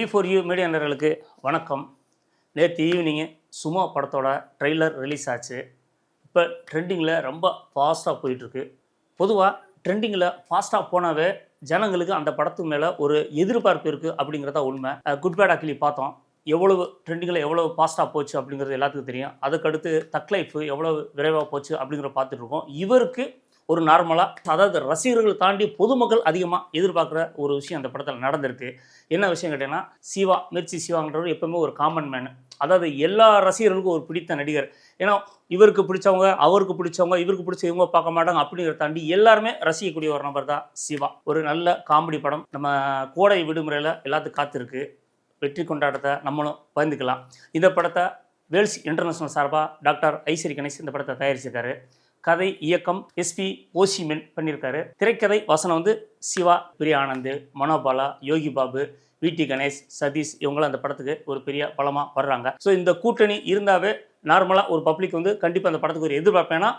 B4U media நேயர்களுக்கு வணக்கம். நேற்று ஈவினிங்கு சுமோ படத்தோட ட்ரெய்லர் ரிலீஸ் ஆச்சு. இப்போ ட்ரெண்டிங்கில் ரொம்ப ஃபாஸ்ட்டாக போயிட்டுருக்கு. பொதுவாக ட்ரெண்டிங்கில் ஃபாஸ்ட்டாக போனாவே ஜனங்களுக்கு அந்த படத்து மேலே ஒரு எதிர்பார்ப்பு இருக்குது அப்படிங்கிறதா உண்மை. குட் பேட் அக்லி பார்த்தோம். எவ்வளவு ட்ரெண்டிங்கில் எவ்வளவு ஃபாஸ்ட்டாக போச்சு அப்படிங்கிறது எல்லாத்துக்கும் தெரியும். அதுக்கடுத்து தக் லைஃப் எவ்வளோ விரைவாக போச்சு அப்படிங்கிறத பார்த்துட்ருக்கோம். இவருக்கு ஒரு நார்மலாக, அதாவது ரசிகர்கள் தாண்டி பொதுமக்கள் அதிகமாக எதிர்பார்க்குற ஒரு விஷயம் அந்த படத்தில் நடந்திருக்கு. என்ன விஷயம் கேட்டீங்கன்னா, சிவா, மிர்ச்சி சிவாங்கிறவர் எப்பவுமே ஒரு காமன் மேன். அதாவது எல்லா ரசிகர்களுக்கும் ஒரு பிடித்த நடிகர். ஏன்னா இவருக்கு பிடிச்சவங்க, அவருக்கு பிடிச்சவங்க, இவருக்கு பிடிச்ச இவங்க பார்க்க மாட்டாங்க அப்படிங்கிறத தாண்டி எல்லாருமே ரசிக்கக்கூடிய ஒரு நபர் தான் சிவா. ஒரு நல்ல காமெடி படம் நம்ம கோடை விடுமுறையில் எல்லாத்துக்கும் காத்திருக்கு. வெற்றி கொண்டாட்டத்தை நம்மளும் பகிர்ந்துக்கலாம். இந்த படத்தை வேல்ஸ் இன்டர்நேஷனல் சார்பாக டாக்டர் ஐஸ்வரி கணேஷ் இந்த படத்தை தயாரிச்சிருக்காரு. கதை இயக்கம் SP ஓசிமென் பண்ணியிருக்காரு. திரைக்கதை வசனம் சிவா, பிரியா ஆனந்த், மனோபாலா, யோகி பாபு, VT கணேஷ், சதீஷ் இவங்களும் அந்த படத்துக்கு ஒரு பெரிய பலமாக வர்றாங்க. ஸோ இந்த கூட்டணி இருந்தாவே நார்மலாக ஒரு பப்ளிக் கண்டிப்பாக அந்த படத்துக்கு ஒரு எதிர்பார்ப்பேன்னா,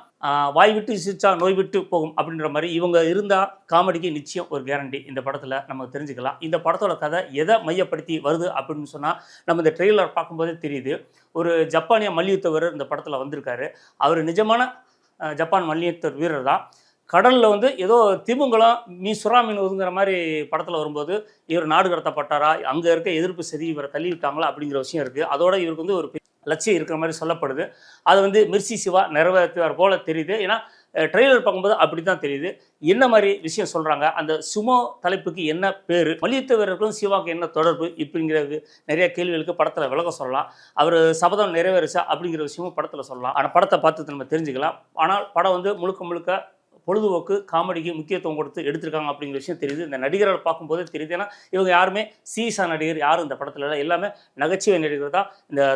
வாய் விட்டு சிரிச்சா நோய் விட்டு போகும் அப்படின்ற மாதிரி இவங்க இருந்தால் காமெடிக்கு நிச்சயம் ஒரு கேரண்டி இந்த படத்தில் நம்ம தெரிஞ்சுக்கலாம். இந்த படத்தோட கதை எதை மையப்படுத்தி வருது அப்படின்னு சொன்னால், நம்ம இந்த ட்ரெய்லர் பார்க்கும்போதே தெரியுது. ஒரு ஜப்பானிய மல்யுத்த வீரர் இந்த படத்தில் வந்திருக்காரு. அவர் நிஜமான ஜப்பான் மல்யுத்த வீரர் தான். கடலில் ஏதோ திமிங்கலம் சுறா மீன் ஒதுங்கிற மாதிரி படத்தில் வரும்போது இவர் நாடு கடத்தப்பட்டாரா, அங்கே இருக்க எதிர்ப்பு சரி இவரை தள்ளி விட்டாங்களா அப்படிங்கிற விஷயம் இருக்குது. அதோட இவருக்கு ஒரு லட்சியம் இருக்கிற மாதிரி சொல்லப்படுது. அது மிர்ச்சி சிவா நிறைவேற்றுவார் போல தெரியுது. ஏன்னா ட்ரெய்லர் பார்க்கும்போது அப்படி தான் தெரியுது. என்ன மாதிரி விஷயம் சொல்கிறாங்க, அந்த சுமோ தலைப்புக்கு என்ன பேர், மல்யுத்த வீரர்களுக்கும் சிவாவுக்கு என்ன தொடர்பு, இப்படிங்கிறது நிறைய கேள்விகளுக்கு படத்தில் விளக்க சொல்லலாம். அவர் சபதம் நிறைவேறிச்சா அப்படிங்கிற விஷயமும் படத்தில் சொல்லலாம். ஆனால் படத்தை பார்த்து நம்ம தெரிஞ்சுக்கலாம். ஆனால் படம் முழுக்க முழுக்க பொழுதுபோக்கு காமெடிக்கு முக்கியத்துவம் கொடுத்து எடுத்திருக்காங்க அப்படிங்கிற விஷயம் தெரியுது. இந்த நடிகர்களை பார்க்கும்போதே தெரியுது. ஏன்னா இவங்க யாருமே சீரியஸான நடிகர் யாரும் இந்த படத்தில் இல்லை. எல்லாமே நகைச்சுவை நடிகர் தான்.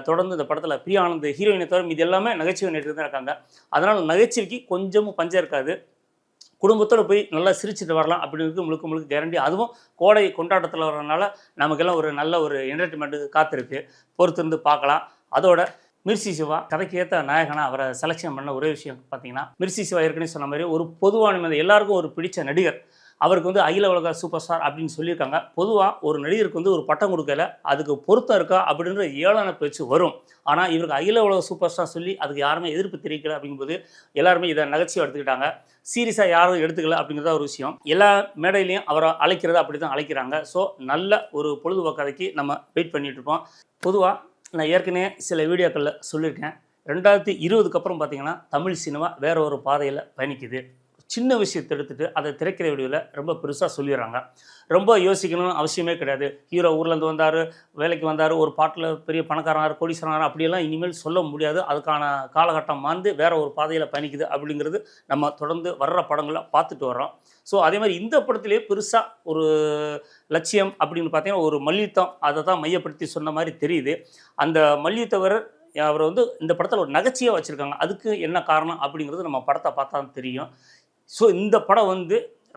தொடர்ந்து இந்த படத்தில் பிரியா ஆனந்த் ஹீரோயினை தவிர இது எல்லாமே நகைச்சுவை நடிகர் தான் இருக்காங்க. அதனால் நகைச்சுவைக்கு கொஞ்சமும் பஞ்சம் இருக்காது. குடும்பத்தோடு போய் நல்லா சிரிச்சுட்டு வரலாம் அப்படிங்கிறது முழுக்க முழுக்க கேரண்டி. அதுவும் கோடை கொண்டாட்டத்தில் வரதுனால நமக்கெல்லாம் ஒரு நல்ல ஒரு என்டர்டைன்மெண்ட்டு காத்திருக்கு. பொறுத்திருந்து பார்க்கலாம். அதோட மிர்ச்சி சிவா கதைக்கு ஏற்ற நாயகனாக அவரை செலெக்ஷன் பண்ண ஒரே விஷயம் பார்த்தீங்கன்னா, மிர்ச்சி சிவா ஏற்கனவே சொன்ன மாதிரி ஒரு பொதுவான எல்லாருக்கும் ஒரு பிடிச்ச நடிகர். அவருக்கு அகில உலக சூப்பர் ஸ்டார் அப்படின்னு சொல்லியிருக்காங்க. பொதுவாக ஒரு நடிகருக்கு ஒரு பட்டம் கொடுக்கல, அதுக்கு பொருத்தம் இருக்கா அப்படின்ற ஏளன பேச்சு வரும். ஆனால் இவருக்கு அகில உலக சூப்பர் ஸ்டார் சொல்லி அதுக்கு யாருமே எதிர்ப்பு தெரிவிக்கல. அப்படிங்கும்போது எல்லாருமே இதை நகைச்சுவை எடுத்துக்கிட்டாங்க. சீரியஸாக யாரும் எடுத்துக்கல அப்படிங்கிறத ஒரு விஷயம். எல்லா மேடையிலையும் அவரை அழைக்கிறத அப்படி தான் அழைக்கிறாங்க. ஸோ நல்ல ஒரு பொழுதுபோக்கு கதைக்கு நம்ம வெயிட் பண்ணிகிட்டு இருப்போம். பொதுவாக நான் ஏற்கனவே சில வீடியோக்களில் சொல்லியிருக்கேன். 2020க்கு அப்புறம் பார்த்திங்கன்னா தமிழ் சினிமா வேறு ஒரு பாதையில் பயணிக்குது. சின்ன விஷயத்தை எடுத்துகிட்டு அதை திரைக்கதை வீடியோவில் ரொம்ப பெருசாக சொல்லிடுறாங்க. ரொம்ப யோசிக்கணும்னு அவசியமே கிடையாது. ஹீரோ ஊர்லேருந்து வந்தார், வேலைக்கு வந்தார், ஒரு பாட்டில் பெரிய பணக்காரனார், கோடீஸ்வரனார் அப்படியெல்லாம் இனிமேல் சொல்ல முடியாது. அதுக்கான காலகட்டம் மாந்து வேறு ஒரு பாதையில் பயணிக்குது அப்படிங்கிறது நம்ம தொடர்ந்து வர்ற படங்களை பார்த்துட்டு வர்றோம். ஸோ அதே மாதிரி இந்த படத்திலே பெருசாக ஒரு லட்சியம் அப்படின்னு பார்த்தீங்கன்னா ஒரு மல்யுத்தம், அதை தான் மையப்படுத்தி சொன்ன மாதிரி தெரியுது. அந்த மல்யுத்தவர் அவர் இந்த படத்தில் ஒரு நகைச்சியாக வச்சுருக்காங்க. அதுக்கு என்ன காரணம் அப்படிங்கிறது நம்ம படத்தை பார்த்தா தான் தெரியும். ஸோ இந்த படம்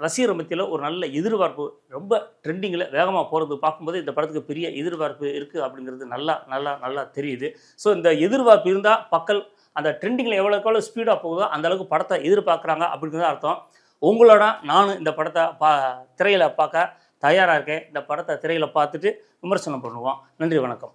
ரசிகர் மத்தியில் ஒரு நல்ல எதிர்பார்ப்பு, ரொம்ப ட்ரெண்டிங்கில் வேகமாக போகிறது பார்க்கும்போது இந்த படத்துக்கு பெரிய எதிர்பார்ப்பு இருக்குது அப்படிங்கிறது நல்லா நல்லா நல்லா தெரியுது. ஸோ இந்த எதிர்பார்ப்பு இருந்தால் மக்கள் அந்த ட்ரெண்டிங்கில் எவ்வளோக்கு ஸ்பீடாக போகுதோ அந்தளவுக்கு படத்தை எதிர்பார்க்குறாங்க அப்படிங்கிறது அர்த்தம். உங்களோட நானும் இந்த படத்தை திரையில் பார்க்க தயாராக இருக்கேன். இந்த படத்தை திரையில் பார்த்துட்டு விமர்சனம் பண்ணுவோம். நன்றி, வணக்கம்.